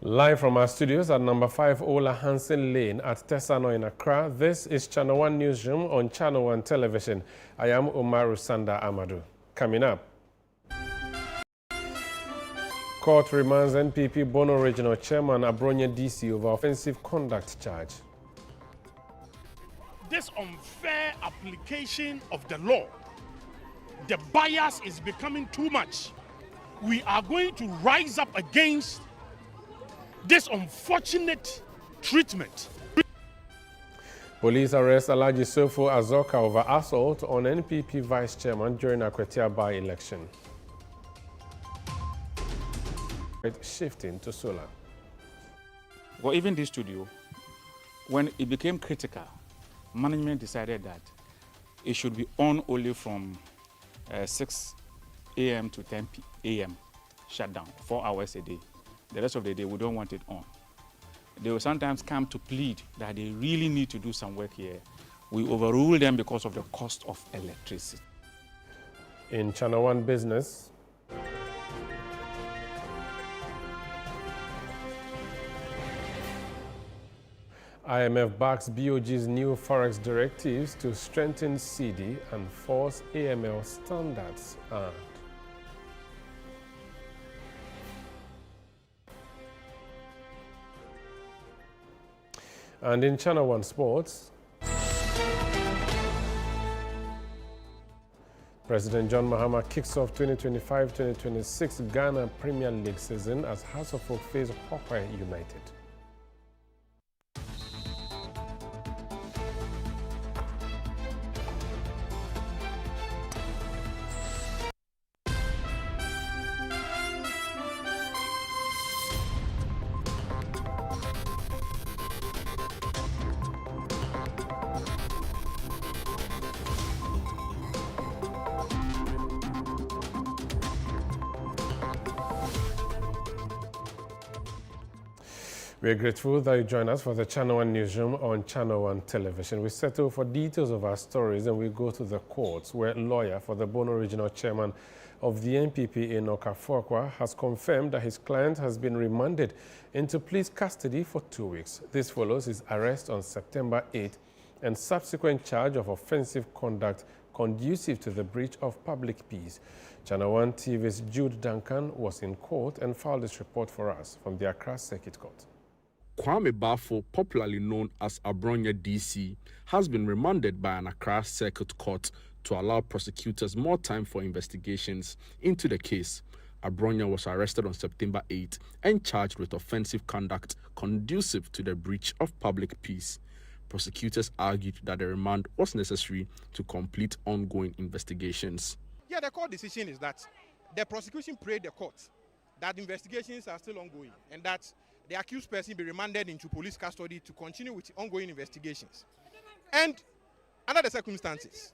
Live from our studios at number 5 Ola Hansen Lane at Tesano in Accra, this is Channel 1 Newsroom on Channel 1 Television. I am Umaru Sanda Amadou. Coming up, court remands NPP Bono Regional Chairman Abronya DC over offensive conduct charge. This unfair application of the law, the bias is becoming too much. We are going to rise up against this unfortunate treatment. Police arrest Alhaji Sofo Azoka over assault on NPP Vice Chairman during Akwetia by-election. Shifting to solar. Well, even this studio, when it became critical, management decided that it should be on only from 6 a.m. to 10 a.m. shutdown, 4 hours a day. The rest of the day, we don't want it on. They will sometimes come to plead that they really need to do some work here. We overrule them because of the cost of electricity. In Channel 1 business, IMF backs BOG's new forex directives to strengthen CD and force AML standards. And in Channel 1 Sports, President John Mahama kicks off 2025-2026 Ghana Premier League season as House of Folk face Hawkeye United. We're grateful that you join us for the Channel 1 Newsroom on Channel 1 Television. We settle for details of our stories and we go to the courts where a lawyer for the Bono Regional Chairman of the NPP in Okafuakwa has confirmed that his client has been remanded into police custody for 2 weeks. This follows his arrest on September 8 and subsequent charge of offensive conduct conducive to the breach of public peace. Channel 1 TV's Jude Duncan was in court and filed this report for us from the Accra Circuit Court. Kwame Bafo, popularly known as Abronya DC, has been remanded by an Accra Circuit Court to allow prosecutors more time for investigations into the case. Abronya was arrested on September 8 and charged with offensive conduct conducive to the breach of public peace. Prosecutors argued that the remand was necessary to complete ongoing investigations. Yeah, the court decision is that the prosecution prayed the court that investigations are still ongoing and that the accused person be remanded into police custody to continue with ongoing investigations. And under the circumstances,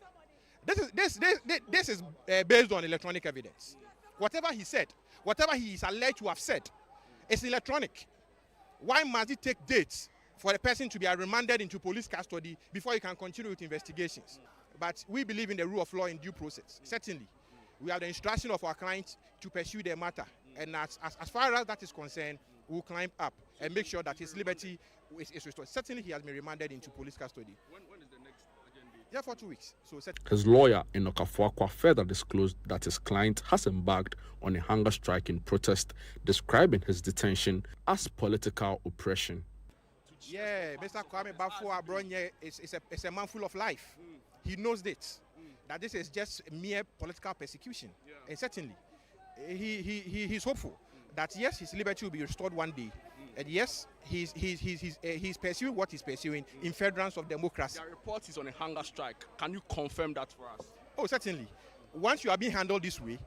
this is based on electronic evidence. Whatever he said, whatever he is alleged to have said, is electronic. Why must it take dates for a person to be remanded into police custody before he can continue with investigations? But we believe in the rule of law in due process. Certainly, we have the instruction of our clients to pursue their matter. And as far as that is concerned, we'll climb up and make sure that his liberty is restored. Certainly, he has been remanded into police custody. When is the next agenda? Yeah, for 2 weeks. So his lawyer in Okafuakwa further disclosed that his client has embarked on a hunger strike in protest, describing his detention as political oppression. Yeah, Mr. Kwame Bafo Abronya is a man full of life. He knows that this is just mere political persecution. Yeah. And certainly, he's hopeful that yes, his liberty will be restored one day, and yes, he's pursuing what he's pursuing in furtherance of democracy. There are reports he's on a hunger strike. Can you confirm that for us? Oh, certainly. Once you are being handled this way,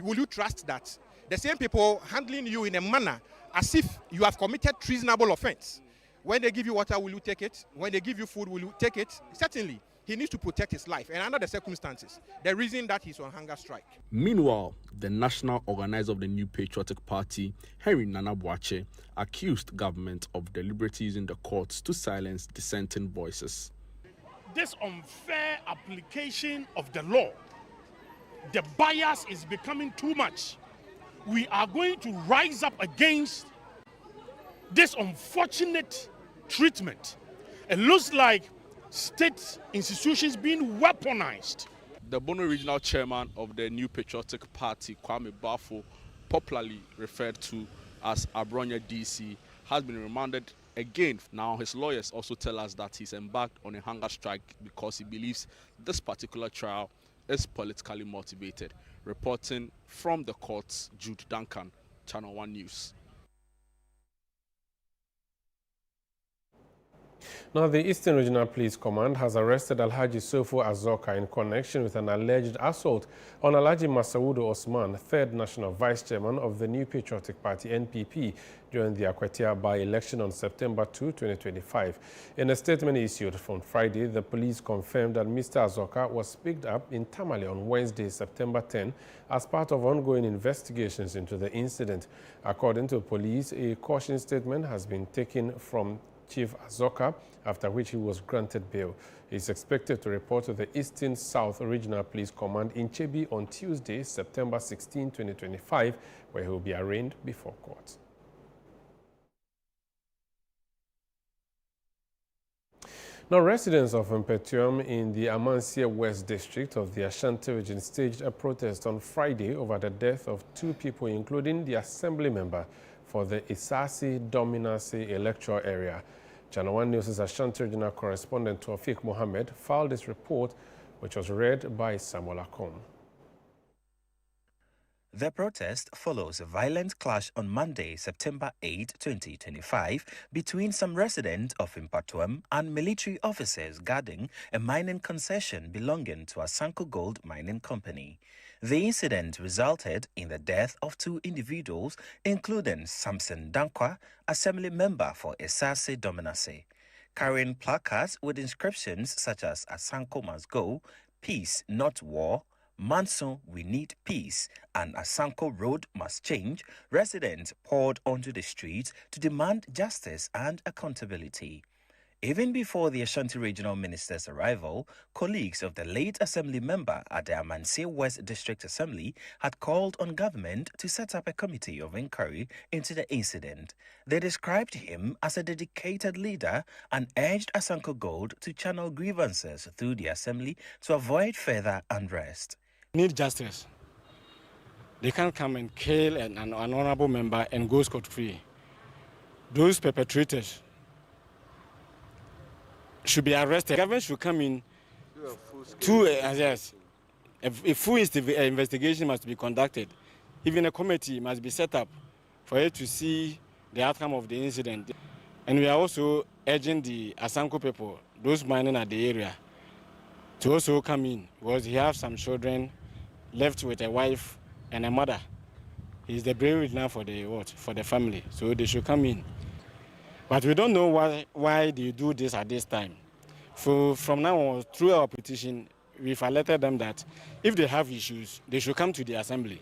will you trust that the same people handling you in a manner as if you have committed treasonable offense? When they give you water, will you take it? When they give you food, will you take it? Certainly. He needs to protect his life, and under the circumstances, the reason that he's on hunger strike. Meanwhile, the national organizer of the New Patriotic Party, Henry Nana Boakye, accused government of deliberately using the courts to silence dissenting voices. This unfair application of the law, the bias is becoming too much. we are going to rise up against this unfortunate treatment. It looks like state institutions being weaponized. The Bono Regional Chairman of the New Patriotic Party, Kwame Bafo, popularly referred to as Abronya DC, has been remanded again. Now his lawyers also tell us that he's embarked on a hunger strike because he believes this particular trial is politically motivated. Reporting from the courts, Jude Duncan, Channel 1 News. Now, the Eastern Regional Police Command has arrested Alhaji Sofo Azoka in connection with an alleged assault on Alhaji Masaudu Osman, third National Vice Chairman of the New Patriotic Party, NPP, during the Akwatia by-election on September 2, 2025. In a statement issued on Friday, the police confirmed that Mr. Azoka was picked up in Tamale on Wednesday, September 10, as part of ongoing investigations into the incident. According to police, a caution statement has been taken from Chief Azoka, after which he was granted bail. He is expected to report to the Eastern South Regional Police Command in Chebi on Tuesday, September 16, 2025, where he will be arraigned before court. Now, residents of Mpetuam in the Amansia West District of the Ashanti region staged a protest on Friday over the death of 2 people, including the assembly member for the Isasi Dominasi electoral area. Channel 1 News' Ashanti regional correspondent Tawfiq Mohammed filed this report, which was read by Samuel Akon. The protest follows a violent clash on Monday, September 8, 2025, between some residents of Mpatuam and military officers guarding a mining concession belonging to Asanko Gold Mining Company. The incident resulted in the death of 2 individuals, including Samson Dankwa, assembly member for Isasi Dominasi, carrying placards with inscriptions such as Asanko must go, peace not war, Manso, we need peace, and Asanko Road must change. Residents poured onto the streets to demand justice and accountability. Even before the Ashanti Regional Minister's arrival, colleagues of the late assembly member at the Amansia West District Assembly had called on government to set up a committee of inquiry into the incident. They described him as a dedicated leader and urged Asanko Gold to channel grievances through the assembly to avoid further unrest. Need justice. They can't come and kill an honorable member and go scot-free. Those perpetrators should be arrested. Government should come in to yes. A full investigation must be conducted. Even a committee must be set up for it to see the outcome of the incident. And we are also urging the Asanko people, those mining at the area, to also come in, because he has some children left with a wife and a mother. He's the breadwinner for the family, so they should come in. But we don't know why they do this at this time. From now on, through our petition, we've alerted them that if they have issues, they should come to the assembly.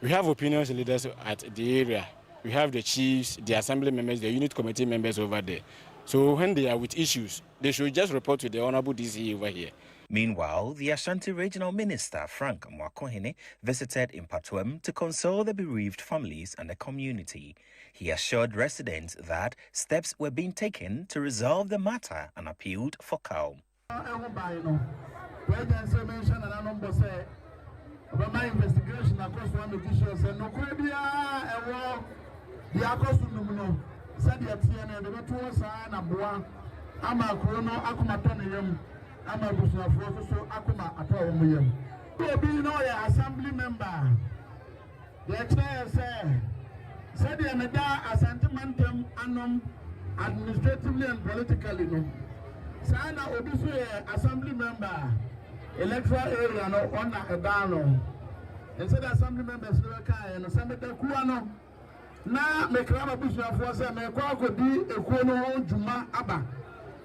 We have opinions leaders at the area. We have the chiefs, the assembly members, the unit committee members over there. So when they are with issues, they should just report to the Honorable DC over here. Meanwhile, the Ashanti Regional Minister, Frank Mwakohene, visited Mpatuam to console the bereaved families and the community. He assured residents that steps were being taken to resolve the matter and appealed for calm. I'm a assembly member. The chair said the Asantehemaa annum administratively and politically. Sana Obisu assembly member, electoral area no on a dano. And said assembly members and Senator Kuano. Na Mekrama Bushra for some could be a Kuano Juma Abba.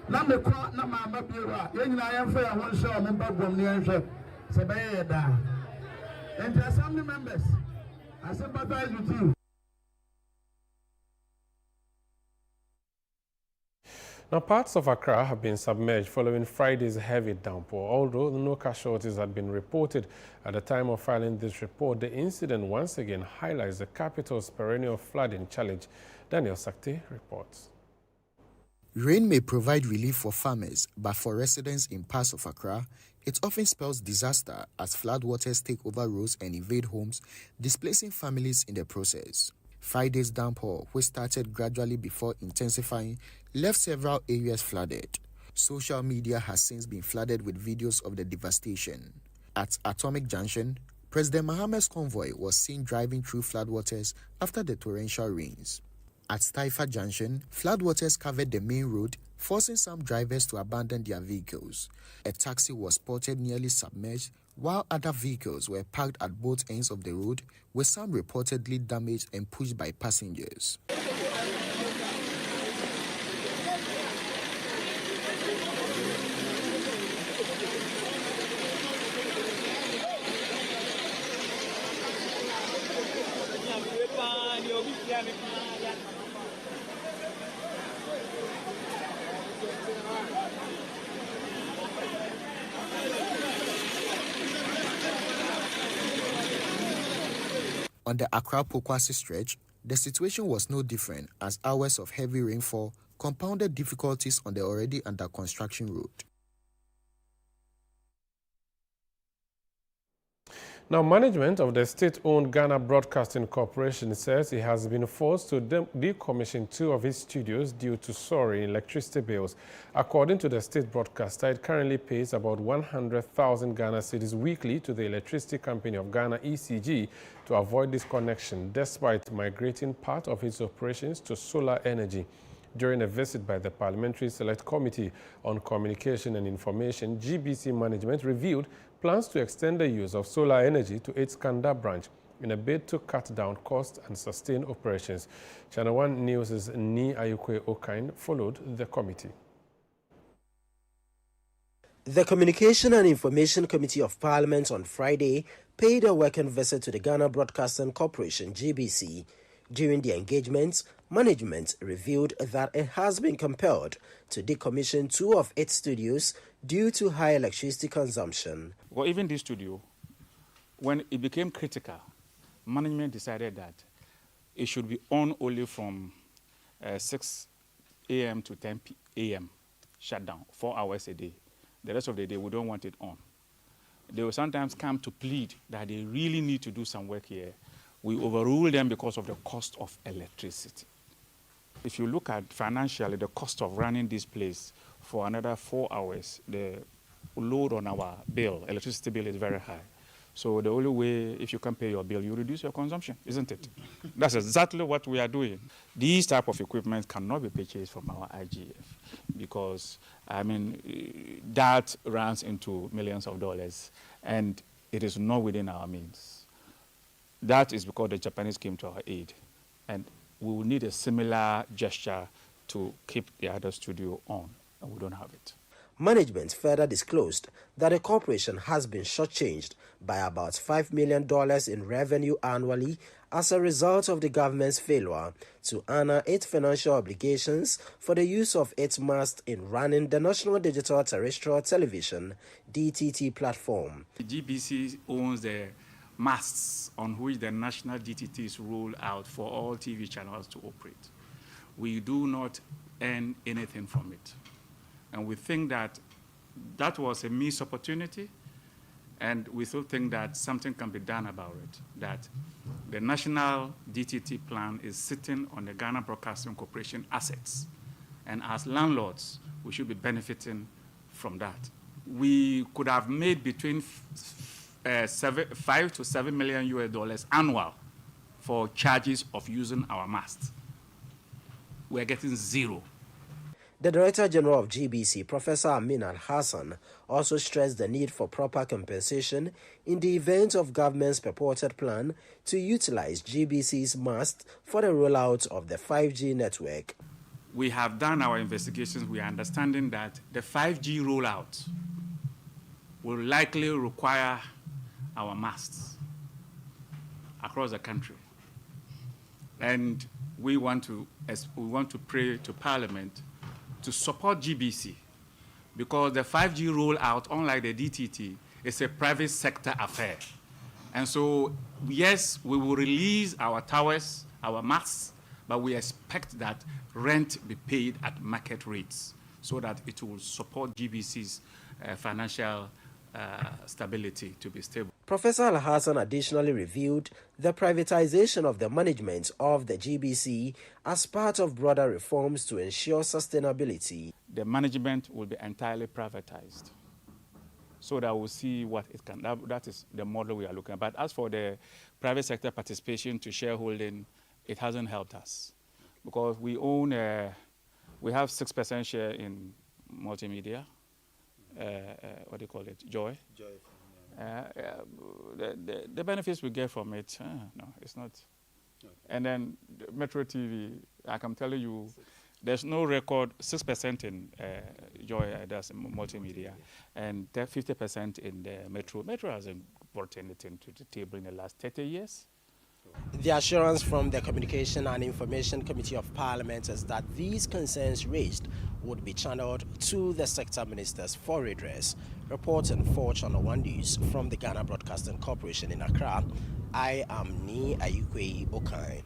Na me kwa na mama biwa yenyina yemfa ya ho hye o memba bom ne yenhwe se be ye da and the assembly members I sympathize with you. Now, parts of Accra have been submerged following Friday's heavy downpour. Although no casualties had been reported at the time of filing this report, the incident once again highlights the capital's perennial flooding challenge. Daniel Sakti reports. Rain may provide relief for farmers, but for residents in parts of Accra, it often spells disaster as floodwaters take over roads and invade homes, displacing families in the process. Friday's downpour, which started gradually before intensifying, left several areas flooded. Social media has since been flooded with videos of the devastation. At Atomic Junction, President Mahamad's convoy was seen driving through floodwaters after the torrential rains. At Staifa Junction, floodwaters covered the main road, forcing some drivers to abandon their vehicles. A taxi was spotted nearly submerged, while other vehicles were parked at both ends of the road, with some reportedly damaged and pushed by passengers. On the Accra-Pokwasi stretch, the situation was no different as hours of heavy rainfall compounded difficulties on the already under construction road. Now, management of the state-owned Ghana Broadcasting Corporation says it has been forced to decommission 2 of its studios due to soaring electricity bills. According to the state broadcaster, it currently pays about 100,000 Ghana cedis weekly to the Electricity Company of Ghana, ECG, to avoid disconnection, despite migrating part of its operations to solar energy. During a visit by the Parliamentary Select Committee on Communication and Information, GBC management revealed plans to extend the use of solar energy to its Kanda branch in a bid to cut down costs and sustain operations. Channel 1 News' Ni Ayukwe Okain followed the committee. The Communication and Information Committee of Parliament on Friday paid a working visit to the Ghana Broadcasting Corporation, GBC. During the engagement, management revealed that it has been compelled to decommission 2 of its studios due to high electricity consumption. Well, even this studio, when it became critical, management decided that it should be on only from 6 a.m. to 10 a.m. shutdown, 4 hours a day. The rest of the day, we don't want it on. They will sometimes come to plead that they really need to do some work here. We overrule them because of the cost of electricity. If you look at financially the cost of running this place for another 4 hours, the load on our bill, electricity bill, is very high. So the only way, if you can pay your bill, you reduce your consumption, isn't it? That's exactly what we are doing. These type of equipment cannot be purchased from our IGF because, I mean, that runs into millions of dollars and it is not within our means. That is because the Japanese came to our aid, and we will need a similar gesture to keep the other studio on, and we don't have it. Management further disclosed that the corporation has been shortchanged by about $5 million in revenue annually as a result of the government's failure to honor its financial obligations for the use of its mast in running the National Digital Terrestrial Television (DTT) platform. The GBC owns the masts on which the national DTTs roll out for all TV channels to operate. We do not earn anything from it. And we think that that was a missed opportunity, and we still think that something can be done about it, that the national DTT plan is sitting on the Ghana Broadcasting Corporation assets, and as landlords, we should be benefiting from that. We could have made between $5 to $7 million annual for charges of using our mast. We're getting zero. The Director General of GBC, Professor Amin Al-Hassan, also stressed the need for proper compensation in the event of government's purported plan to utilize GBC's mast for the rollout of the 5G network. We have done our investigations. We are understanding that the 5G rollout will likely require our masts across the country. And we want to pray to Parliament to support GBC, because the 5G rollout, unlike the DTT, is a private sector affair. And so, yes, we will release our towers, our masts, but we expect that rent be paid at market rates so that it will support GBC's financial stability to be stable. Professor Al-Hassan additionally reviewed the privatization of the management of the GBC as part of broader reforms to ensure sustainability. The management will be entirely privatized so that we'll see what it can. That is the model we are looking at. But as for the private sector participation to shareholding, it hasn't helped us because we own, we have 6% share in multimedia. What do you call it? Joy. The benefits we get from it, no, it's not. Okay. And then Metro TV, I can tell you, there's no record, 6% in Joy, that's multimedia, and 50% in the Metro. Metro hasn't brought anything to the table in the last 30 years. The assurance from the Communication and Information Committee of Parliament is that these concerns raised would be channeled to the sector ministers for redress. Reporting for Channel 1 News from the Ghana Broadcasting Corporation in Accra, I am Ni Ayukwe Okain.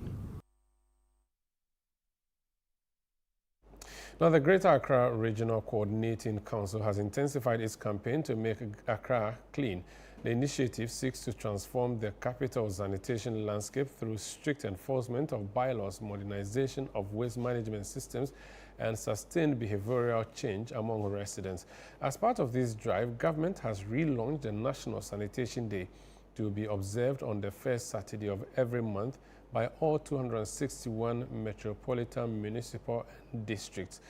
Now, the Greater Accra Regional Coordinating Council has intensified its campaign to make Accra clean. The initiative seeks to transform the capital's sanitation landscape through strict enforcement of bylaws, modernization of waste management systems, and sustained behavioral change among residents. As part of this drive, government has relaunched the National Sanitation Day to be observed on the first Saturday of every month by all 261 metropolitan municipal districts.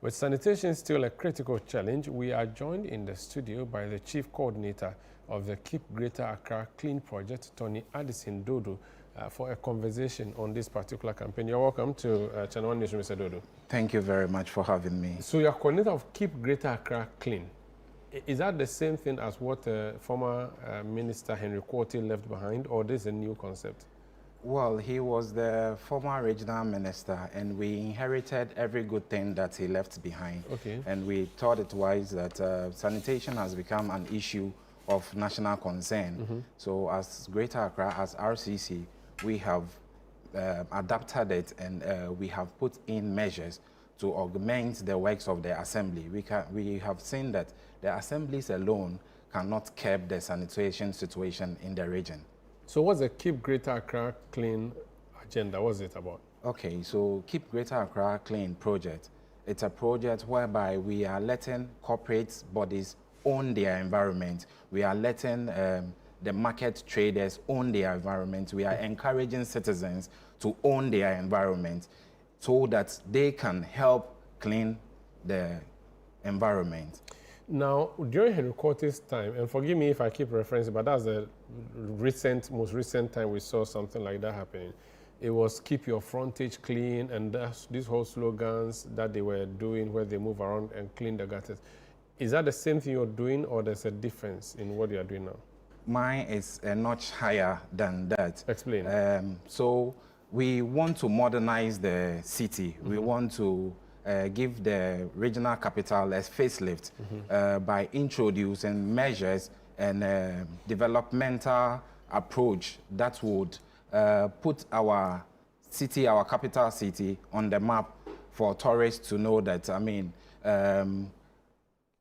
With sanitation still a critical challenge, we are joined in the studio by the Chief Coordinator of the Keep Greater Accra Clean Project, Tony Addison Dodo, for a conversation on this particular campaign. You're welcome to Channel 1 Newsroom, Mr. Dodo. Thank you very much for having me. So you're coordinator of Keep Greater Accra Clean. Is that the same thing as what former Minister Henry Quartey left behind, or this is a new concept? Well, he was the former regional minister, and we inherited every good thing that he left behind. Okay. And we thought it wise that sanitation has become an issue of national concern. Mm-hmm. So as Greater Accra, as RCC, we have adapted it, and we have put in measures to augment the works of the assembly. We have seen that the assemblies alone cannot curb the sanitation situation in the region. So what's the Keep Greater Accra Clean agenda? What's it about? Okay, so Keep Greater Accra Clean project. It's a project whereby we are letting corporate bodies own their environment. We are letting the market traders own their environment. We are encouraging citizens to own their environment so that they can help clean the environment. Now, during Henry Quartey's time, and forgive me if I keep referencing, but that's the most recent time we saw something like that happening. It was keep your frontage clean, and these whole slogans that they were doing where they move around and clean the gutters. Is that the same thing you're doing, or there's a difference in what you're doing now? Mine is a notch higher than that. Explain. So we want to modernize the city. Mm-hmm. We want to give the regional capital a facelift by introducing measures and developmental approach that would put our city, our capital city, on the map for tourists to know that,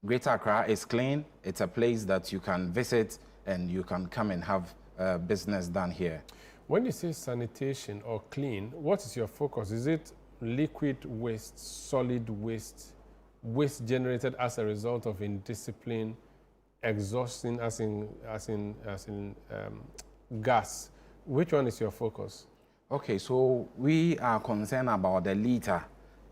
Greater Accra is clean. It's a place that you can visit and you can come and have business done here. When you say sanitation or clean, what is your focus? Is it liquid waste, solid waste, waste generated as a result of indiscipline, exhaustion as in gas? Which one is your focus? Okay, so we are concerned about the litter.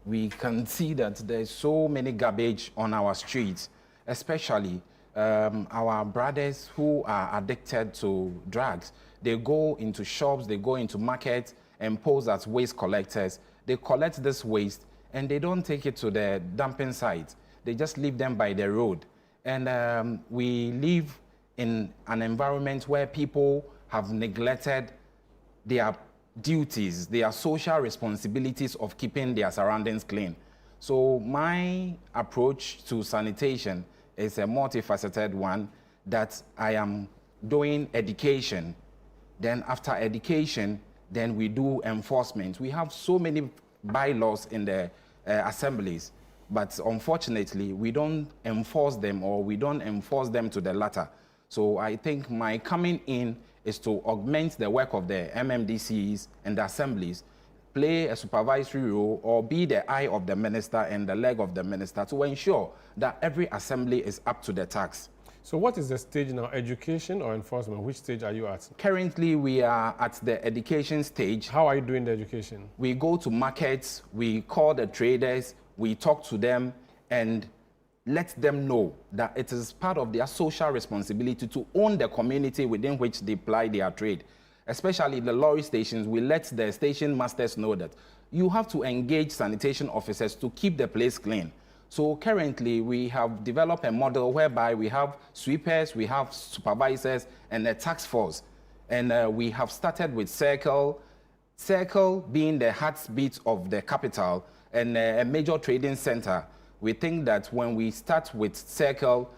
We can see that there's so many garbage on our streets, especially our brothers who are addicted to drugs. They go into shops, they go into markets and pose as waste collectors. They collect this waste and they don't take it to the dumping site. They just leave them by the road. And we live in an environment where people have neglected their duties, their social responsibilities of keeping their surroundings clean. So my approach to sanitation is a multifaceted one, that I am doing education. Then after education, then we do enforcement. We have so many bylaws in the assemblies, but unfortunately, we don't enforce them, or we don't enforce them to the latter. So I think my coming in is to augment the work of the MMDCs and the assemblies, play a supervisory role, or be the eye of the minister and the leg of the minister to ensure that every assembly is up to the task. So what is the stage now, education or enforcement? Which stage are you at? Currently, we are at the education stage. How are you doing the education? We go to markets, we call the traders, we talk to them, and let them know that it is part of their social responsibility to own the community within which they ply their trade. Especially the lorry stations, we let the station masters know that you have to engage sanitation officers to keep the place clean. So currently, we have developed a model whereby we have sweepers, we have supervisors, and a task force. And we have started with Circle being the heartbeat of the capital and a major trading center. We think that when we start with Circle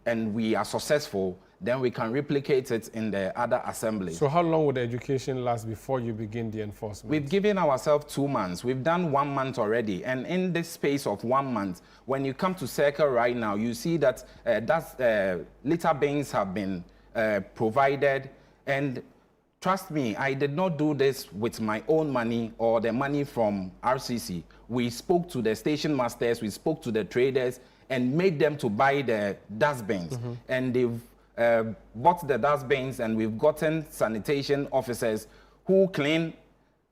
and we are successful, then we can replicate it in the other assemblies. So how long would the education last before you begin the enforcement? We've given ourselves 2 months. We've done 1 month already. And in this space of 1 month, when you come to Circle right now, you see that litter bins have been provided. And trust me, I did not do this with my own money or the money from RCC. We spoke to the station masters, we spoke to the traders, and made them to buy the dustbins. And they've bought the dustbins, and we've gotten sanitation officers who clean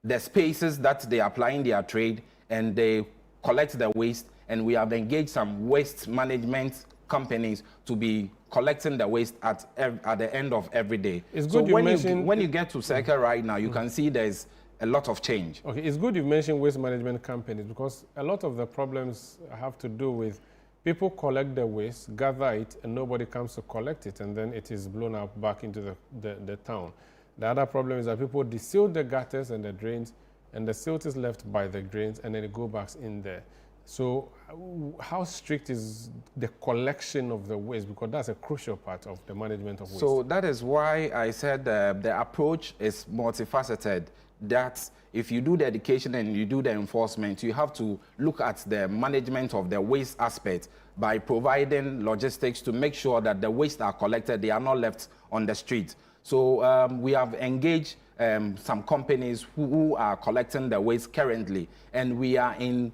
the spaces that they are applying their trade, and they collect the waste. And we have engaged some waste management companies to be collecting the waste at the end of every day. It's good so when you get to Circle right now, you can see there's a lot of change. Okay, it's good you mentioned waste management companies, because a lot of the problems have to do with people collect the waste, gather it, and nobody comes to collect it, and then it is blown out back into the town. The other problem is that people desil the gutters and the drains, and the silt is left by the drains, and then it goes back in there. So how strict is the collection of the waste? Because that's a crucial part of the management of waste. So that is why I said the approach is multifaceted. That if you do the education and you do the enforcement, you have to look at the management of the waste aspect by providing logistics to make sure that the waste are collected, they are not left on the street. So we have engaged some companies who are collecting the waste currently, and we are in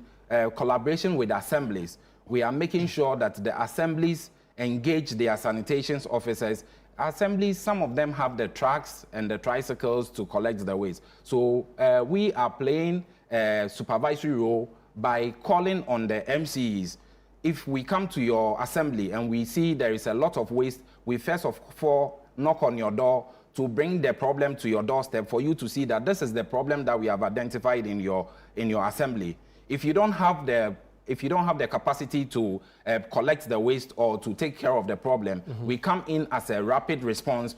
collaboration with assemblies. We are making sure that the assemblies engage their sanitation officers. Assemblies, some of them have the trucks and the tricycles to collect the waste. So we are playing a supervisory role by calling on the MCEs. If we come to your assembly and we see there is a lot of waste, we first of all knock on your door to bring the problem to your doorstep for you to see that this is the problem that we have identified in your assembly. If you don't have the capacity to collect the waste or to take care of the problem, we come in as a rapid response.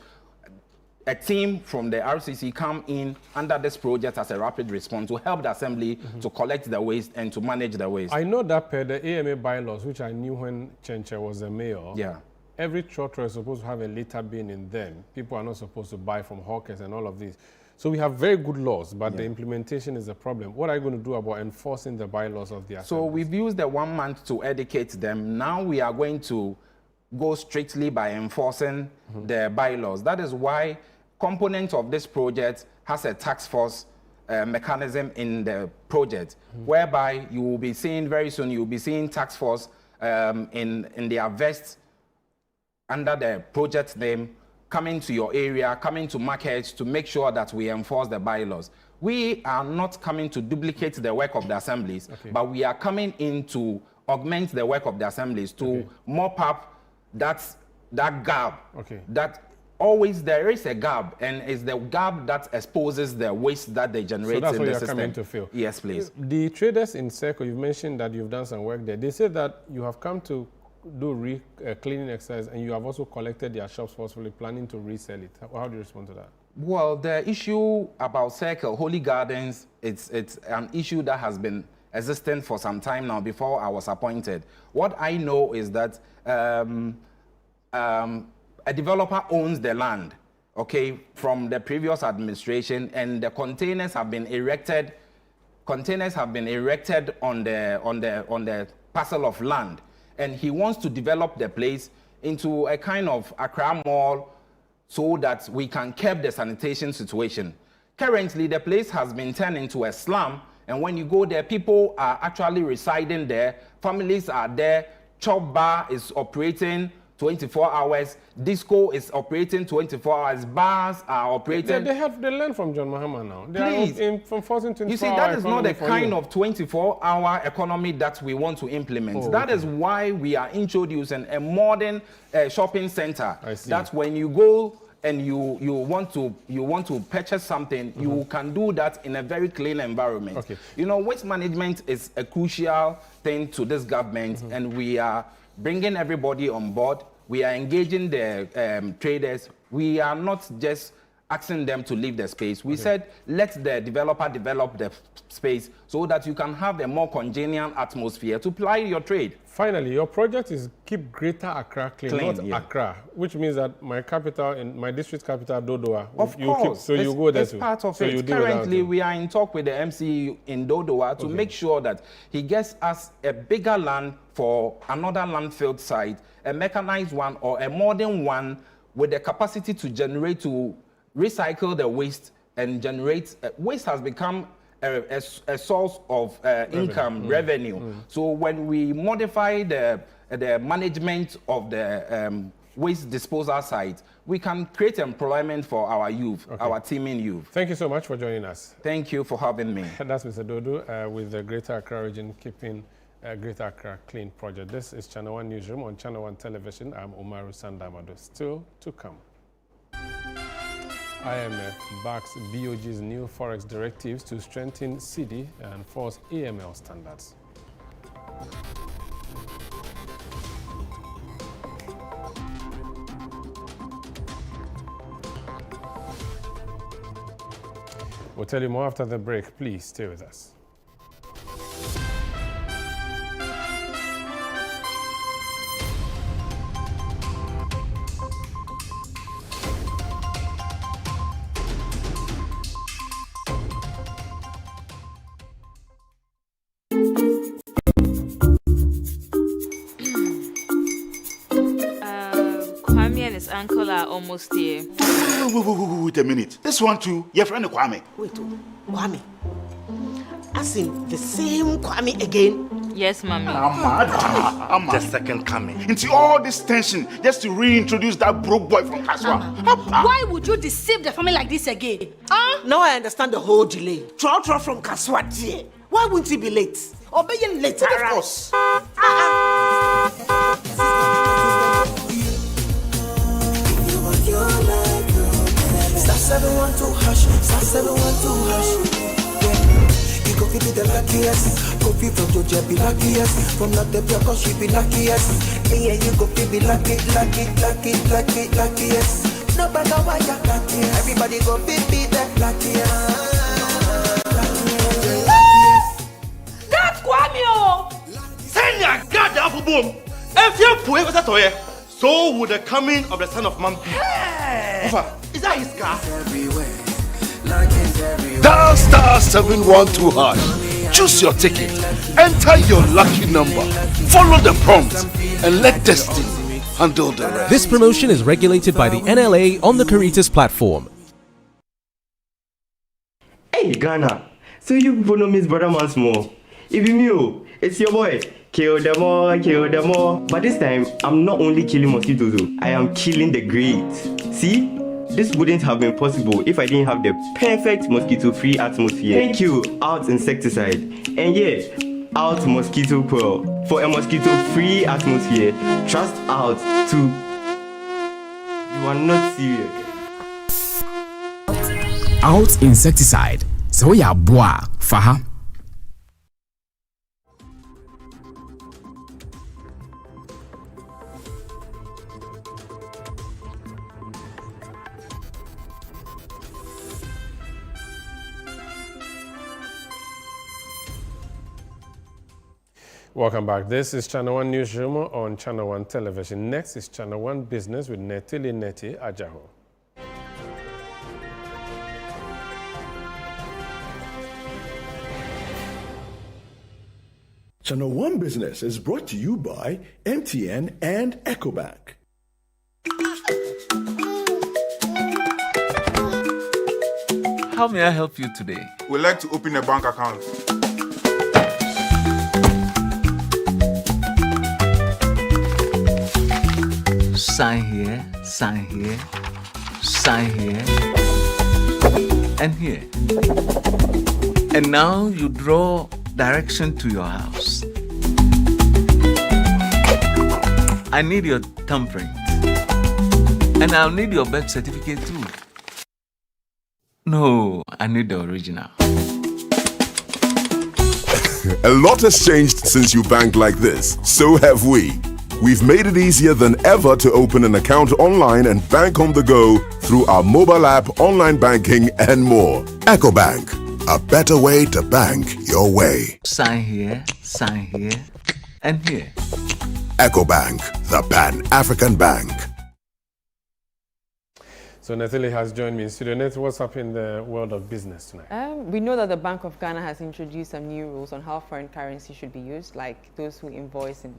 A team from the RCC come in under this project as a rapid response to help the assembly to collect the waste and to manage the waste. I know that per the AMA bylaws, which I knew when Chenche was the mayor, every trotro is supposed to have a litter bin in them. People are not supposed to buy from hawkers and all of this. So we have very good laws, but the implementation is a problem. What are you going to do about enforcing the bylaws of the assemblies? So we've used the 1 month to educate them. Now we are going to go strictly by enforcing the bylaws. That is why component of this project has a task force mechanism in the project, whereby you will be seeing very soon, you will be seeing task force in their vests under the project name, coming to your area, coming to markets to make sure that we enforce the bylaws. We are not coming to duplicate the work of the assemblies, but we are coming in to augment the work of the assemblies, to mop up that gap. That always there is a gap, and it's the gap that exposes the waste that they generate in the system. So that's what you're coming to fill? Yes, please. The traders in Circle, you've mentioned that you've done some work there. They said that you have come to do cleaning exercise, and you have also collected their shops forcefully, planning to resell it. How do you respond to that? Well, the issue about Circle, Holy Gardens, it's an issue that has been existing for some time now before I was appointed. What I know is that a developer owns the land, okay, from the previous administration, and the containers have been erected. Containers have been erected on the parcel of land, and he wants to develop the place into a kind of Accra mall so that we can curb the sanitation situation. Currently, the place has been turned into a slum, and when you go there, people are actually residing there, families are there, Chop Bar is operating 24 hours, disco is operating 24 hours, bars are operating. They have the land from John Mahama now. Please. They are from forcing 24 You see, that is not the kind of 24-hour economy that we want to implement. That is why we are introducing a modern shopping center. That when you go and you want to purchase something, you can do that in a very clean environment. Okay. You know, waste management is a crucial thing to this government, and we are bringing everybody on board. We are engaging the traders. We are not just asking them to leave the space. We said, let the developer develop the space so that you can have a more congenial atmosphere to ply your trade. Finally, your project is keep Greater Accra clean, not Accra, which means that my capital, in my district capital, Dodowa, of course, so you go there it's too. part of so it. Currently, we are in talk with the MC in Dodowa to make sure that he gets us a bigger land for another landfill site, a mechanized one or a modern one with the capacity to generate, to recycle the waste and generate. Waste has become a source of income, revenue. So when we modify the management of the waste disposal site, we can create employment for our youth, our teeming youth. Thank you so much for joining us. Thank you for having me. That's Mr. Dodo with the Greater Accra region keeping Greater Accra clean project. This is Channel 1 Newsroom on Channel 1 Television. I'm Umaru Sandamado. Still to come. IMF backs BOG's new forex directives to strengthen cedi and force AML standards. We'll tell you more after the break. Please stay with us. Uncle are almost here. Wait a minute. This one too, your friend Kwame. Wait, Kwame? As in the same Kwame again? Yes, Mommy. The second coming. Into all this tension just to reintroduce that broke boy from Kaswa. Why would you deceive the family like this again? Now I understand the whole delay. Troll from Kaswa dear. Why wouldn't he be late? Or be late? Of course. Star 712 hash, star 712 hash. Yeah, you go fit the luckiest. Go fit from Georgia be luckiest. From not the block, she be luckiest. Yeah, you go fit be luckiest. No matter why you're lucky, everybody go fit be that luckiest. That's Kwame! Send your God down for boom. If you're poor, what's that? So would the coming of the Son of Man be. Is that his car? Dial star 712 hash. Choose your ticket. Enter your lucky number. Follow the prompts and let destiny handle the rest. This promotion is regulated by the NLA on the Caritas platform. Hey Ghana, so you people know Miss Brother once more. If you knew, it's your boy. Kill them all. But this time, I'm not only killing mosquitoes, I am killing the greats. See? This wouldn't have been possible if I didn't have the perfect mosquito-free atmosphere. Thank you, Out Insecticide. And yeah, Out Mosquito Coil. For a mosquito-free atmosphere, trust Out to... You are not serious. Out Insecticide. So ya boa, faha. Welcome back. This is Channel 1 Newsroom on Channel 1 Television. Next is Channel 1 Business with Netili Neti Ajaho. Channel 1 Business is brought to you by MTN and EcoBank. How may I help you today? We'd like to open a bank account. Sign here, sign here, sign here, and here. And now you draw direction to your house. I need your thumbprint. And I'll need your birth certificate too. No, I need the original. A lot has changed since you banked like this. So have we. We've made it easier than ever to open an account online and bank on the go through our mobile app, online banking, and more. EcoBank, a better way to bank your way. Sign here, and here. EcoBank, the Pan-African Bank. So Nathalie has joined me in studio. Nat, what's up in the world of business tonight? We know that the Bank of Ghana has introduced some new rules on how foreign currency should be used, like those who invoice in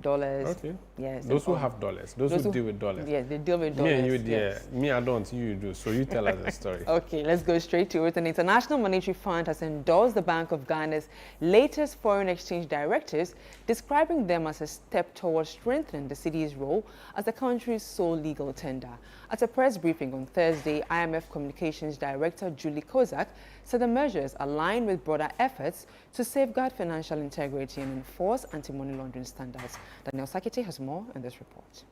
dollars. Okay. Yes. Those who have dollars. Those who deal with dollars. Yes, they deal with dollars. Me and you, yes. Me, I don't. You do. So you tell us the story. Okay, let's go straight to it. The International Monetary Fund has endorsed the Bank of Ghana's latest foreign exchange directives, describing them as a step towards strengthening the city's role as the country's sole legal tender. At a press briefing on Thursday, IMF Communications Director Julie Kozak said the measures align with broader efforts to safeguard financial integrity and enforce anti-money laundering standards. Daniel Sakete has more in this report.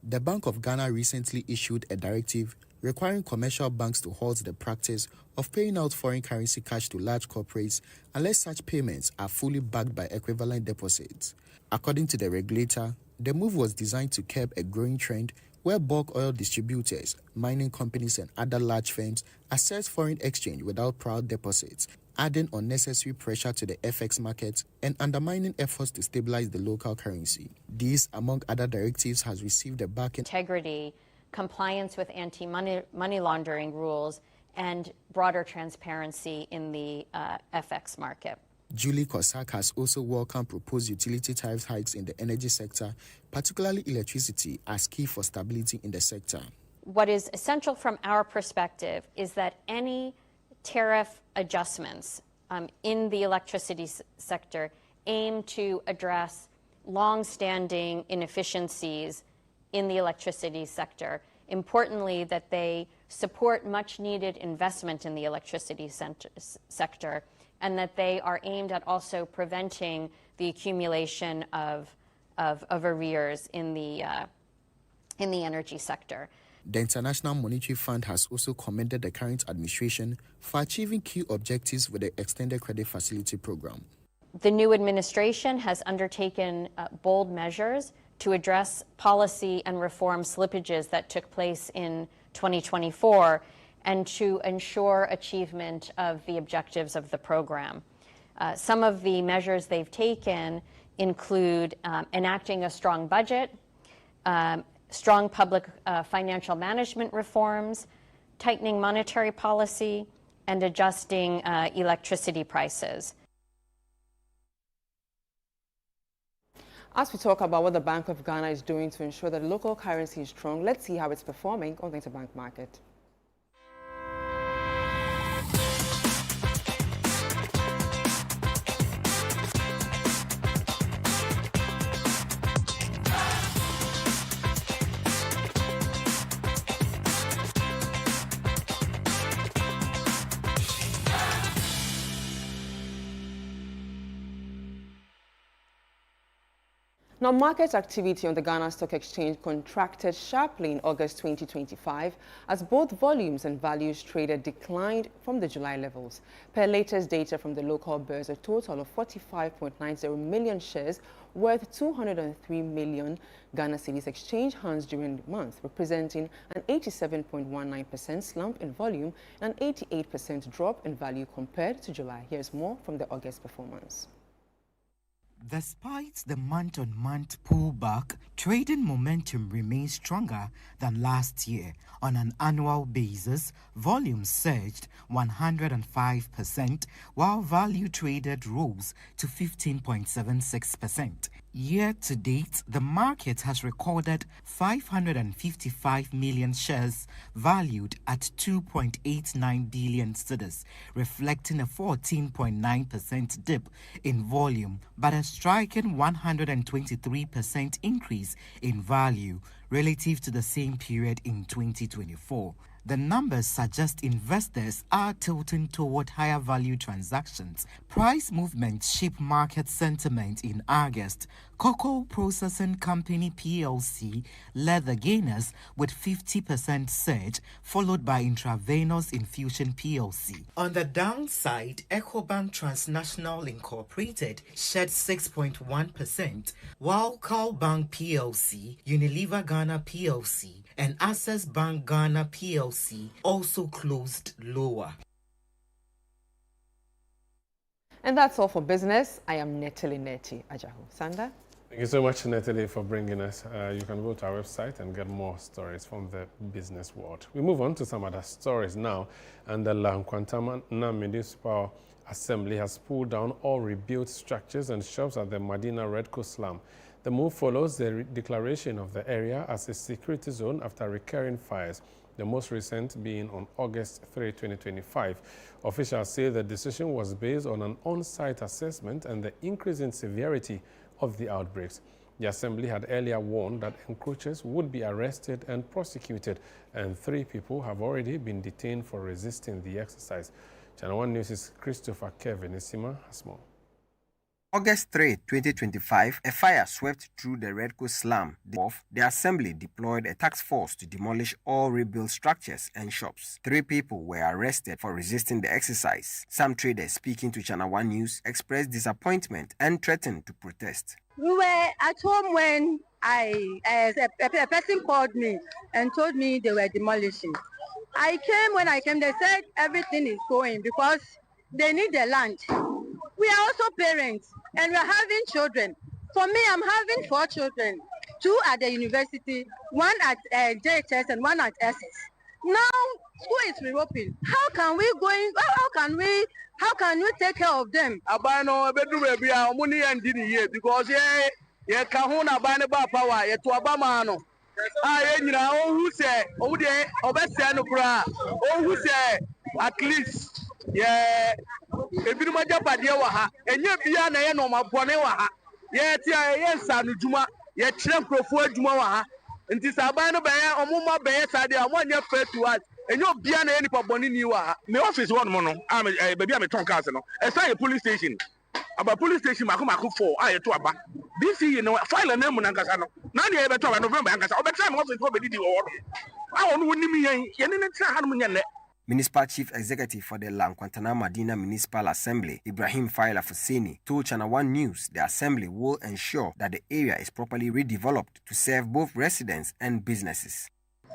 The Bank of Ghana recently issued a directive requiring commercial banks to halt the practice of paying out foreign currency cash to large corporates unless such payments are fully backed by equivalent deposits. According to the regulator, the move was designed to curb a growing trend where bulk oil distributors, mining companies, and other large firms assess foreign exchange without prior deposits, adding unnecessary pressure to the FX markets and undermining efforts to stabilize the local currency. These, among other directives, has received a backing. Integrity, compliance with anti-money laundering rules, and broader transparency in the FX market. Julie Kozak has also welcomed proposed utility tariff hikes in the energy sector, particularly electricity, as key for stability in the sector. What is essential from our perspective is that any tariff adjustments in the electricity sector aim to address long-standing inefficiencies in the electricity sector. Importantly, that they support much-needed investment in the electricity sector, and that they are aimed at also preventing the accumulation of arrears in the energy sector. The International Monetary Fund has also commended the current administration for achieving key objectives with the Extended Credit Facility Program. The new administration has undertaken bold measures to address policy and reform slippages that took place in 2024 and to ensure achievement of the objectives of the program. Some of the measures they've taken include enacting a strong budget, strong public financial management reforms, tightening monetary policy, and adjusting electricity prices. As we talk about what the Bank of Ghana is doing to ensure that the local currency is strong, let's see how it's performing on the interbank market. Now, market activity on the Ghana Stock Exchange contracted sharply in August 2025 as both volumes and values traded declined from the July levels. Per latest data from the local bourse, a total of 45.90 million shares worth 203 million Ghana cedis exchanged hands during the month, representing an 87.19% slump in volume and an 88% drop in value compared to July. Here's more from the August performance. Despite the month-on-month pullback, trading momentum remains stronger than last year. On an annual basis, volume surged 105%, while value traded rose to 15.76%. Year to date, the market has recorded 555 million shares valued at 2.89 billion cedis, reflecting a 14.9% dip in volume, but a striking 123% increase in value relative to the same period in 2024. The numbers suggest investors are tilting toward higher value transactions. Price movements shape market sentiment in August. Cocoa Processing Company PLC led the gainers with 50% surge, followed by Intravenous Infusion PLC. On the downside, EcoBank Transnational Incorporated shed 6.1%, while CalBank PLC, Unilever Ghana PLC, and Access Bank Ghana PLC also closed lower. And that's all for business. I am Natalie Neti Ajahu. Sanda? Thank you so much, Natalie, for bringing us. You can go to our website and get more stories from the business world. We move on to some other stories now. And the Asantehemaa Municipal Assembly has pulled down all rebuilt structures and shops at the Medina Red Coast slum. The move follows the declaration of the area as a security zone after recurring fires, the most recent being on August 3, 2025. Officials say the decision was based on an on-site assessment and the increase in severity of the outbreaks. The assembly had earlier warned that encroachers would be arrested and prosecuted, and 3 people have already been detained for resisting the exercise. Channel 1 News' Christopher Kevin Isima has more. August 3, 2025, a fire swept through the Red Coast slum. The assembly deployed a task force to demolish all rebuilt structures and shops. 3 people were arrested for resisting the exercise. Some traders speaking to Channel 1 News expressed disappointment and threatened to protest. We were at home when a person called me and told me they were demolishing. When I came, they said everything is going because they need the land. We are also parents and we are having children. For me, I'm having 4 children, 2 at the university, 1 at JHS and 1 at SS. Now, school is reopened. How can we take care of them? Because yeah, kahuna bane ba power, yeah, to abamano. Who say, oh, they obey who say, at least, yeah, if you don't have a waha, and you be an no more waha, yeah, yes, and Juma, yeah, Trump for Juma, and this Abano Bear or Muma Bear side, I want your first to us, and you'll be an any Boni you are. The office one mono, I'm a baby, I'm a Tonk Casino, a police station. About police station, Makumaku 4, I to Abba. This you know, file a name on Ankasano. None ever talk November, Ankasa, but time was for the order. I won't me, Yen. Municipal Chief Executive for the Asantehemaa Medina Municipal Assembly, Ibrahim Faila Fuseni, told Channel 1 News the assembly will ensure that the area is properly redeveloped to serve both residents and businesses.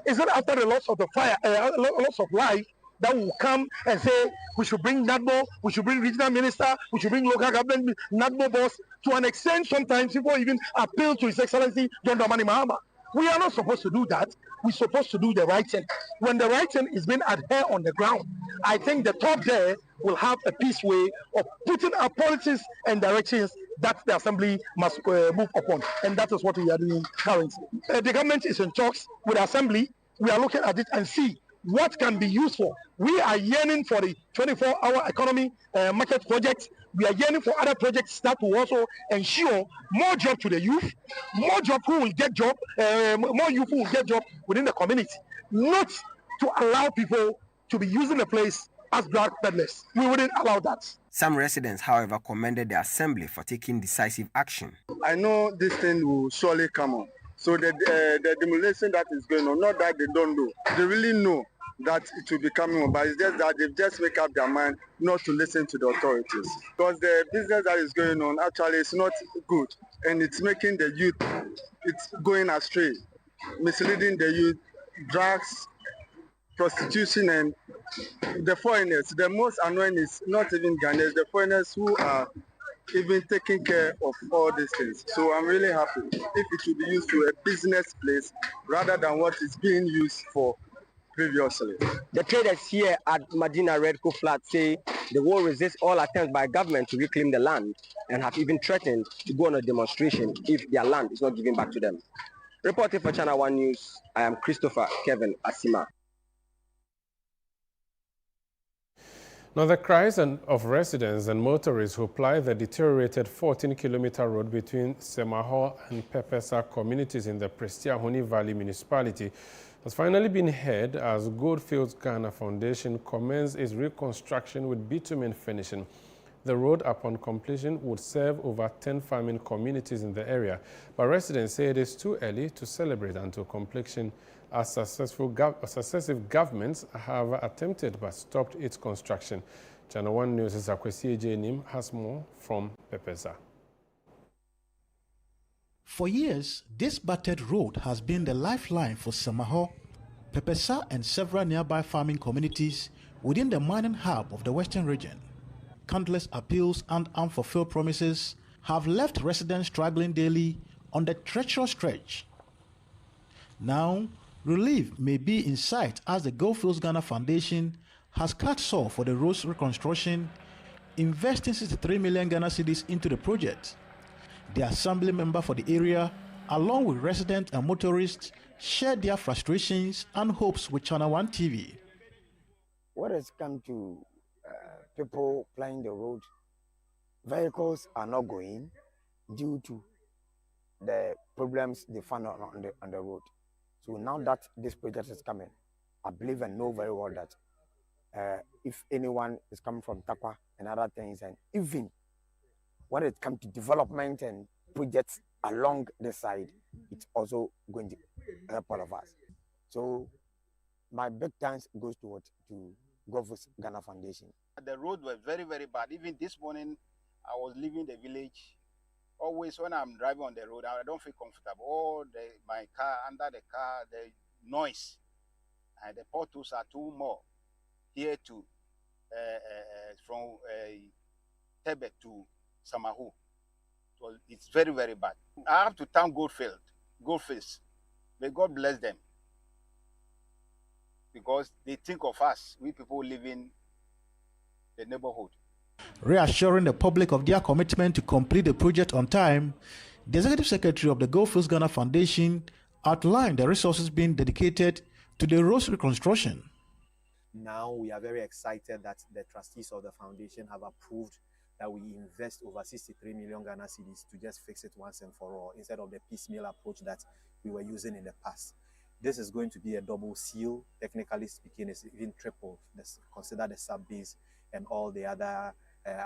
It's not after the loss of the fire, loss of life, that will come and say we should bring NADMO, we should bring regional minister, we should bring local government NADMO boss. To an extent, sometimes people even appeal to His Excellency John Dramani Mahama. We are not supposed to do that. We're supposed to do the right thing. When the right thing is being adhered on the ground, I think the top there will have a peace way of putting our policies and directions that the assembly must move upon. And that is what we are doing currently. The government is in talks with the assembly. We are looking at it and see what can be used for. We are yearning for the 24-hour economy market projects. We are yearning for other projects that will also ensure more job to the youth, more job who will get job, more youth who will get job within the community. Not to allow people to be using the place as drug peddlers. We wouldn't allow that. Some residents, however, commended the assembly for taking decisive action. I know this thing will surely come on. So the demolition that is going on, not that they don't know. They really know that it will be coming on, but it's just that they've just make up their mind not to listen to the authorities. Because the business that is going on actually is not good, and it's making the youth, it's going astray, misleading the youth, drugs, prostitution, and the foreigners. The most annoying is not even Ghanaians, the foreigners who are even taking care of all these things. So I'm really happy if it should be used to a business place rather than what is being used for previously. The traders here at Medina Redco Flat say they will resist all attempts by government to reclaim the land and have even threatened to go on a demonstration if their land is not given back to them. Reporting for Channel 1 News, I am Christopher Kevin Asima. Now, the cries of residents and motorists who ply the deteriorated 14-kilometer road between Semaho and Pepesa communities in the Prestiahoni Valley municipality has finally been heard as Goldfields Ghana Foundation commenced its reconstruction with bitumen finishing. The road, upon completion, would serve over 10 farming communities in the area, but residents say it is too early to celebrate until completion, as successive governments have attempted but stopped its construction. Channel 1 News' Akwesi Ejenim has more from Pepesa. For years, this battered road has been the lifeline for Semaho, Pepesa, and several nearby farming communities within the mining hub of the Western region. Countless appeals and unfulfilled promises have left residents struggling daily on the treacherous stretch. Now, relief may be in sight as the Goldfields Ghana Foundation has cut saw for the road's reconstruction, investing 63 million Ghana cedis into the project. The assembly member for the area, along with residents and motorists, shared their frustrations and hopes with Channel 1 TV. What has come to people plying the road, vehicles are not going due to the problems they found on the road. So now that this project is coming, I believe and know very well that if anyone is coming from Takwa and other things, and even when it comes to development and projects along the side, it's also going to help all of us. So my big thanks goes to Goldfields Ghana Foundation. The road was very, very bad. Even this morning, I was leaving the village. Always when I'm driving on the road, I don't feel comfortable. Oh, my car, under the car, the noise. And the potholes are too more here to, from Tebe to Samahu. So it's very, very bad. I have to thank Goldfields. May God bless them. Because they think of us, we people living the neighborhood. Reassuring the public of their commitment to complete the project on time, the Executive Secretary of the Goldfields Ghana Foundation outlined the resources being dedicated to the road's reconstruction. Now we are very excited that the trustees of the foundation have approved that we invest over 63 million Ghana cedis to just fix it once and for all, instead of the piecemeal approach that we were using in the past. This is going to be a double seal. Technically speaking, it's even triple. Consider the sub-base and all the other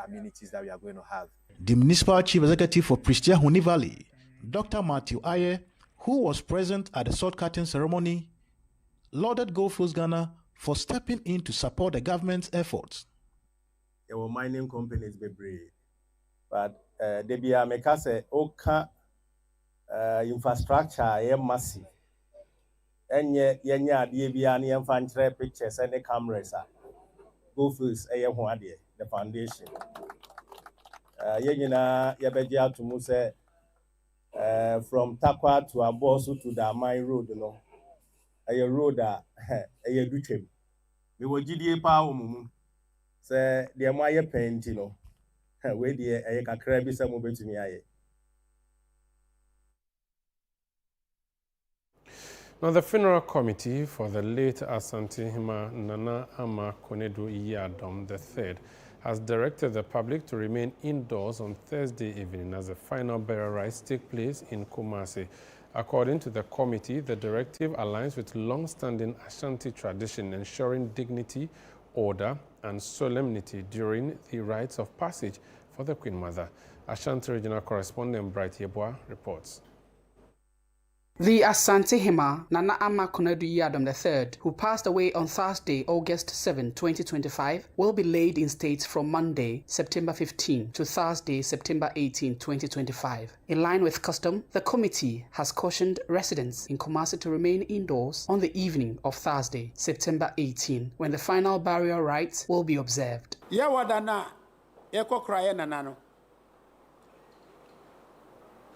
amenities that we are going to have. The Municipal Chief Executive for Prestiahoni Valley, Dr. Matthew Aye, who was present at the sword cutting ceremony, lauded Goldfields Ghana for stepping in to support the government's efforts. There were mining companies be brave, but they be a make us oka infrastructure massive. Enye yenya adie bia na yemfa nkyerɛ pictures and the cameras Goldfields the foundation yenyina yebegye atomu sɛ from Takwa to Abosu to the Amai road no road dutwem me wo gidie pa omumu sɛ de mo aye penti no we de kakra bi sɛ mo betumi aye. Now, the funeral committee for the late Asantehemaa Nana Ama Konedu Iyadom III has directed the public to remain indoors on Thursday evening as the final burial rites take place in Kumasi. According to the committee, the directive aligns with long-standing Ashanti tradition ensuring dignity, order, and solemnity during the rites of passage for the Queen Mother. Ashanti regional correspondent Bright Yeboah reports. The Asantehemaa Nana Ama Konedu Iyadom III, who passed away on Thursday, August 7, 2025, will be laid in state from Monday, September 15 to Thursday, September 18, 2025. In line with custom, the committee has cautioned residents in Kumasi to remain indoors on the evening of Thursday, September 18, when the final burial rites will be observed.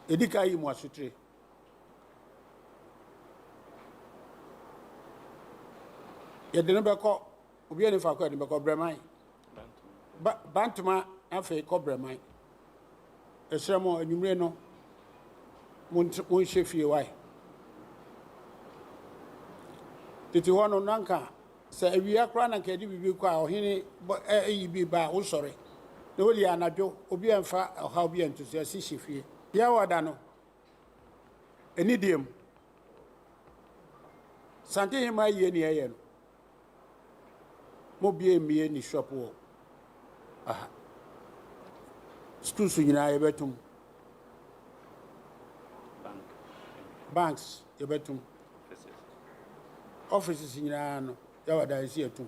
Edika yi mu asutre. Yɛde ne bɛkɔ obi a ne fa kɔ yɛde bɛkɔ brɛman. Bantuma afei kɔ brɛman. Ɛsrɛ mo anwummerɛ no monhyɛ fie wae. Tete hɔ no nanka sɛ awia koraa na nkɛde bibi kɔ a ɔhene ayi bi ba a wosɔre. Na woli anadwo obi amfa ɔhaw bi anto so asi hyɛ fie. Yɛ wada no ɛni diem. Asantehemaa yie ne ɛyɛ no. Mo bie mie ni shop wo. Aha. Schools nyinaa yɛbɛtum. Banks yɛbɛtum. Offices nyinaa no yɛwada esi atum.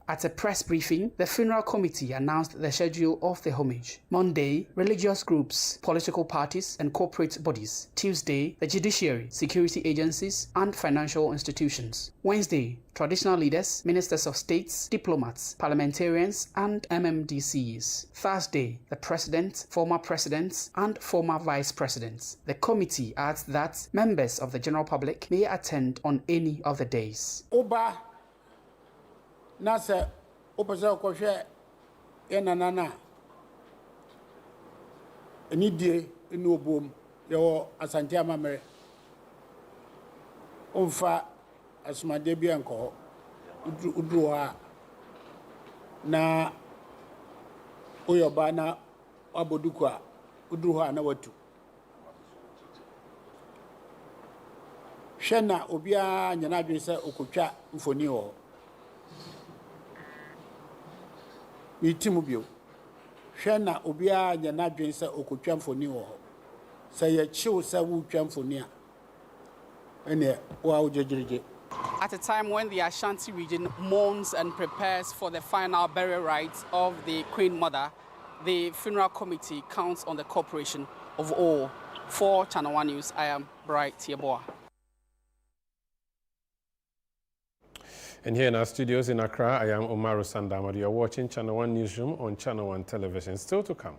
At a press briefing, the funeral committee announced the schedule of the homage. Monday, religious groups, political parties and corporate bodies. Tuesday, the judiciary, security agencies and financial institutions. Wednesday, traditional leaders, ministers of states, diplomats, parliamentarians and MMDCs. Thursday, the president, former presidents and former vice presidents. The committee adds that members of the general public may attend on any of the days. Oba Nasa opasa kwhwe enanana enidie enu obom yo Asantehemaa mere onfa asumade bi enko udru ha na oyoba na aboduku a udru ha na watu hwena obia nyana adwen se okotwa mfoni ho Itimubio. Shana obia nyana dwen se okotwa mfoni wo ho. Se ye chiw se wu twa mfoni a. Ene wa ojejirije. At a time when the Ashanti region mourns and prepares for the final burial rites of the Queen Mother, the funeral committee counts on the cooperation of all. For Channel 1 News, I am Bright Tieboa. And here in our studios in Accra, I am Omaru Sandamadu. You are watching Channel 1 Newsroom on Channel 1 Television. Still to come.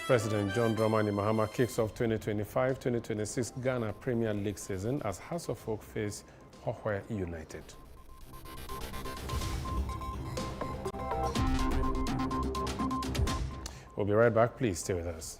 President John Dramani Mahama kicks off 2025-2026 Ghana Premier League season as House of Folk face Hohwe United. We'll be right back. Please stay with us.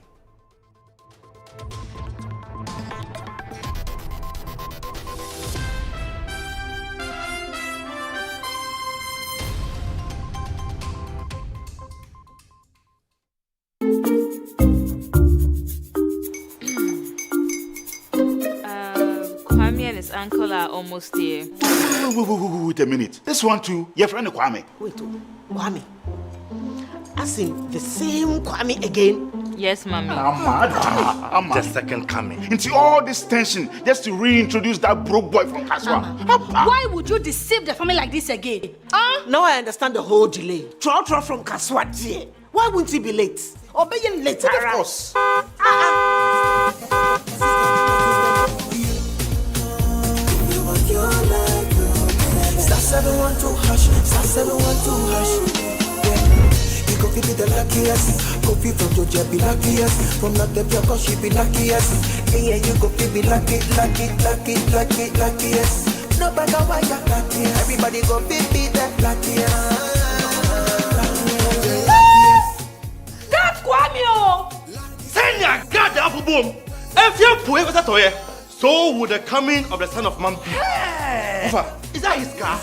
Uncle are almost here. Wait a minute. This one too, your friend Kwame. Wait, Kwame. As in the same Kwame again? Yes, Mommy. The second coming. Into all this tension just to reintroduce that broke boy from Kaswa. Why would you deceive the family like this again? Now I understand the whole delay. Trotro from Kaswa dear. Why wouldn't he be late? Or be late? Of course. Star 712 hash, star 712 hash. Yeah, you go give me the luckiest. Coffee from Georgia be luckiest. From not the Pia she be luckiest. Yeah, you go give me luckiest. No matter why you're luckiest. Everybody go be the luckiest. That's Kwame! Senya, God, the apple boom. If you're poor, what's that? So would the coming of the son of man be. Hey! Is that his car?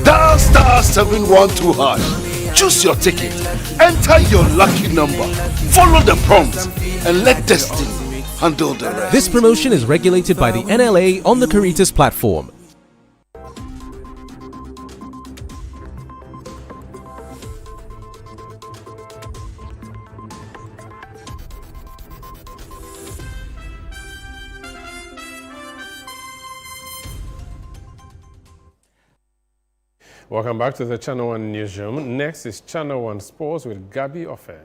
Dial star 712 hash. Choose your ticket. Enter your lucky number. Follow the prompts and let destiny handle the rest. This promotion is regulated by the NLA on the Caritas platform. Welcome back to the Channel 1 Newsroom. Next is Channel 1 Sports with Gabi Ofe.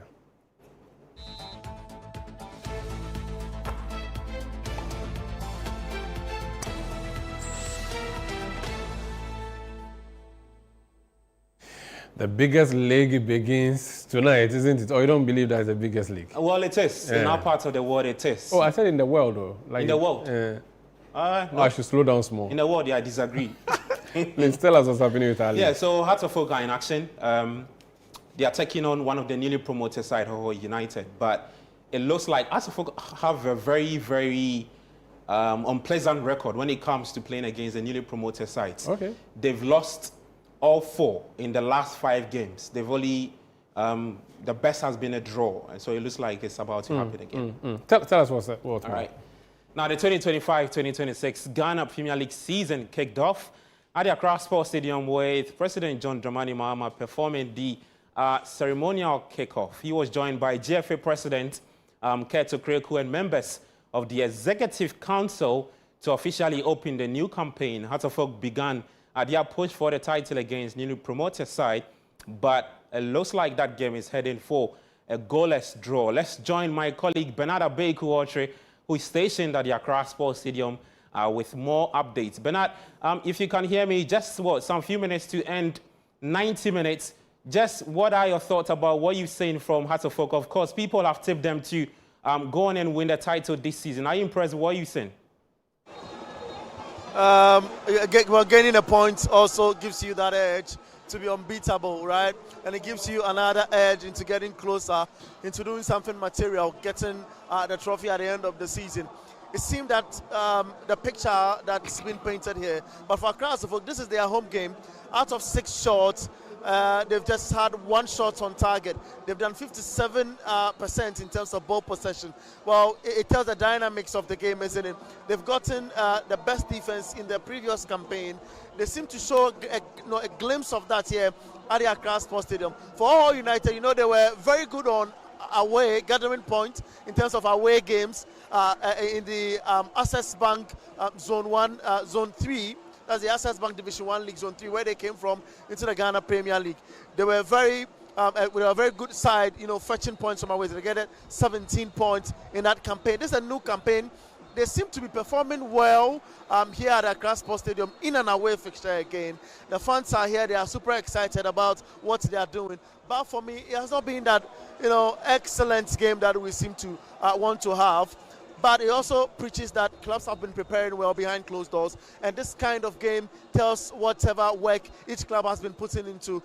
The biggest league begins tonight, isn't it? Or you don't believe that's the biggest league? Well, it is. In our part of the world, it is. Oh, I said in the world, though. Like in the world? No. I should slow down small. In the world, yeah, I disagree. Please tell us what's happening with our league. Yeah, so Hearts of Oak are in action. They are taking on one of the newly promoted side, Ho United. But it looks like Hearts of Oak have a very, very unpleasant record when it comes to playing against the newly promoted sides. Okay. They've lost all 4 in the last 5 games. They've only, the best has been a draw. And so it looks like it's about to happen again. Tell us what's that. All right. Now, the 2025-2026 Ghana Premier League season kicked off at the Accra Sports Stadium with President John Dramani Mahama performing the ceremonial kickoff. He was joined by GFA President Keto Kreku and members of the Executive Council to officially open the new campaign. Hearts of Oak began their push for the title against newly promoted side, but it looks like that game is heading for a goalless draw. Let's join my colleague Bernard Abeku-Otre, who is stationed at the Accra Sports Stadium with more updates. Bernard, if you can hear me, just some few minutes to end 90 minutes. Just what are your thoughts about what you've seen from Hearts of Oak? Of course, people have tipped them to go on and win the title this season. Are you impressed with what you've seen? Well, gaining a point also gives you that edge to be unbeatable, right? And it gives you another edge into getting closer, into doing something material, getting the trophy at the end of the season. It seemed that the picture that's been painted here, but for Accra, this is their home game. Out of 6 shots, they've just had 1 shot on target. They've done 57% in terms of ball possession. Well, it tells the dynamics of the game, isn't it? They've gotten the best defense in the previous campaign. They seem to show a glimpse of that here at the Accra Sports Stadium. For all United, they were very good on away, gathering point in terms of away games in the Access Bank Zone 1, Zone 3. That's the Access Bank Division 1 League Zone 3, where they came from into the Ghana Premier League. They were very with a very good side, fetching points from away. They get 17 points in that campaign. This is a new campaign. They seem to be performing well here at Accra Sports Stadium in an away fixture again. The fans are here. They are super excited about what they are doing. But for me, it has not been that, excellent game that we seem to want to have. But it also preaches that clubs have been preparing well behind closed doors. And this kind of game tells whatever work each club has been putting into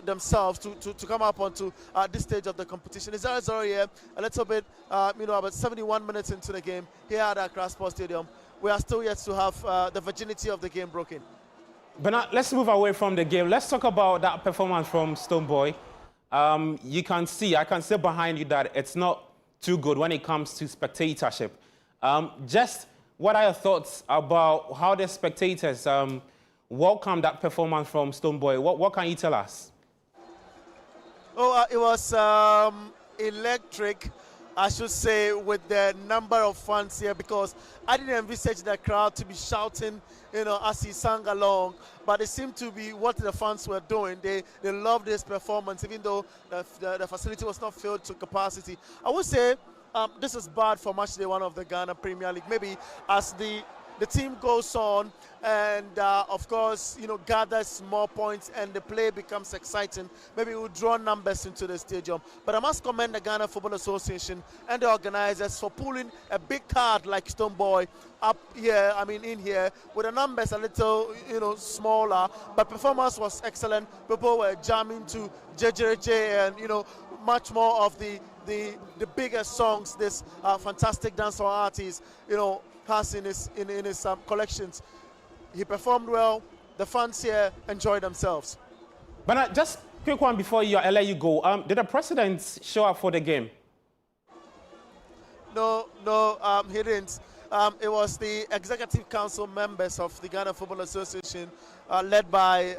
themselves to come up onto this stage of the competition. It's 0-0 here, a little bit, about 71 minutes into the game here at Accra Sports Stadium. We are still yet to have the virginity of the game broken. But let's move away from the game. Let's talk about that performance from Stoneboy. I can see behind you that it's not too good when it comes to spectatorship. Just what are your thoughts about how the spectators welcome that performance from Stoneboy? What can you tell us? Oh, it was electric, I should say, with the number of fans here, because I didn't envisage the crowd to be shouting, as he sang along. But it seemed to be what the fans were doing. They loved this performance, even though the facility was not filled to capacity. I would say this is bad for match day 1 of the Ghana Premier League. Maybe as the team goes on and, of course, gathers more points and the play becomes exciting, maybe we'll draw numbers into the stadium. But I must commend the Ghana Football Association and the organizers for pulling a big card like Stoneboy up here, in here, with the numbers a little, smaller. But performance was excellent. People were jamming to JJJ and, much more of the biggest songs this fantastic dancehall artist, has in his collections. He performed well. The fans here enjoyed themselves. But just quick one before I let you go. Did the president show up for the game? No, he didn't. It was the Executive Council members of the Ghana Football Association, led by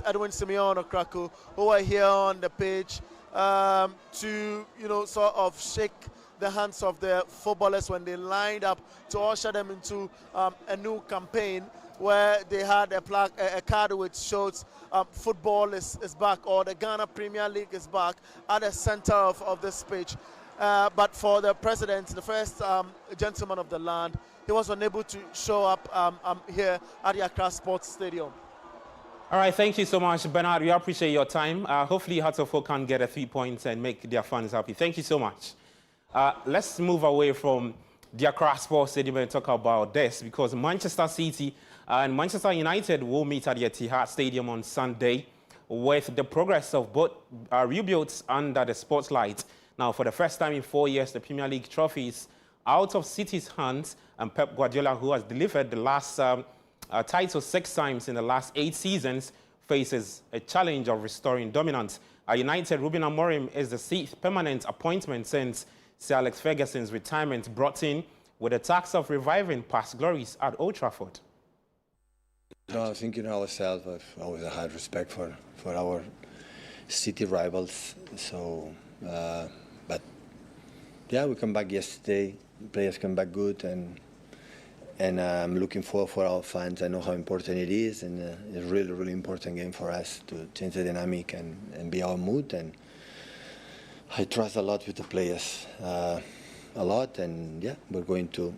Edwin Simeon Okraku, who were here on the pitch to, sort of shake the hands of the footballers when they lined up to usher them into a new campaign where they had a card which shows football is back, or the Ghana Premier League is back, at the center of this pitch. But for the president, the first gentleman of the land, he was unable to show up here at the Accra Sports Stadium. All right, thank you so much, Bernard. We appreciate your time. Hopefully, Hearts of Oak can get 3 points and make their fans happy. Thank you so much. Let's move away from the Accra Sports Stadium and talk about this, because Manchester City and Manchester United will meet at the Etihad Stadium on Sunday, with the progress of both rebuilds under the spotlight. Now, for the first time in 4 years, the Premier League trophy is out of City's hands, and Pep Guardiola, who has delivered the last title 6 times in the last 8 seasons, faces a challenge of restoring dominance. United, Ruben Amorim is the 6th permanent appointment since Sir Alex Ferguson's retirement, brought in with the task of reviving past glories at Old Trafford. No, thinking ourselves, I've always had respect for our City rivals. So, but yeah, we come back yesterday. Players come back good, and I'm looking forward for our fans. I know how important it is, and it's a really, really important game for us to change the dynamic and be our mood. And I trust a lot with the players, a lot, and yeah, we're going to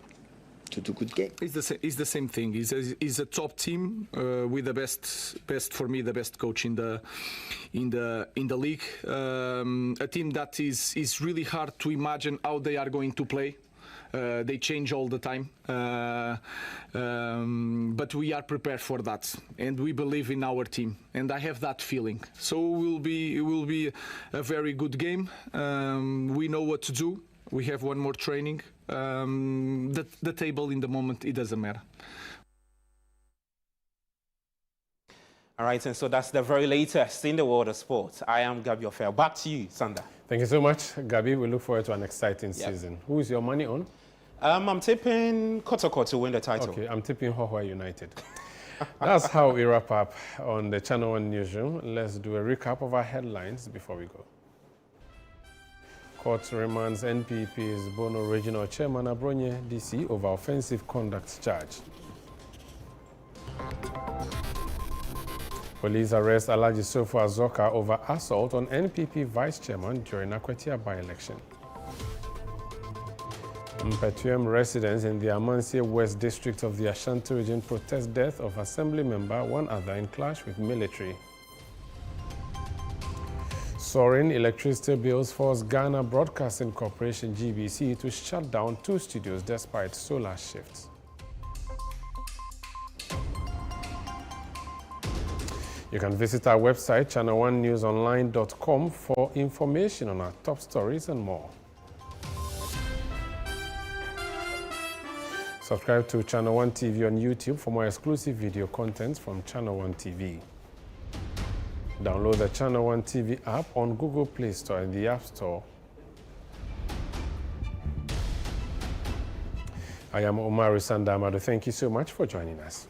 do good game. It's the same thing. It's a top team with the best for me, the best coach in the league. A team that is really hard to imagine how they are going to play. They change all the time, but we are prepared for that, and we believe in our team, and I have that feeling. So it will be a very good game. We know what to do. We have one more training. The table in the moment, it doesn't matter. All right, and so that's the very latest in the world of sports. I am Gabi Ofer. Back to you, Sander. Thank you so much, Gabi. We look forward to an exciting season. Who is your money on? I'm tipping Kotoko to win the title. Okay, I'm tipping Hohua United. That's how we wrap up on the Channel 1 Newsroom. Let's do a recap of our headlines before we go. Court remands NPP's Bono Regional Chairman Abronye DC over offensive conduct charge. Police arrest Alhaji Sofo Azoka over assault on NPP Vice Chairman during Akwetia by-election. Mpetuem residents in the Amansie West District of the Ashanti region protest death of Assembly member, one other in clash with military. Soaring electricity bills force Ghana Broadcasting Corporation GBC to shut down 2 studios despite solar shifts. You can visit our website, channel1newsonline.com, for information on our top stories and more. Subscribe to Channel 1 TV on YouTube for more exclusive video contents from Channel 1 TV. Download the Channel 1 TV app on Google Play Store and the App Store. I am Omar Sandamado. Thank you so much for joining us.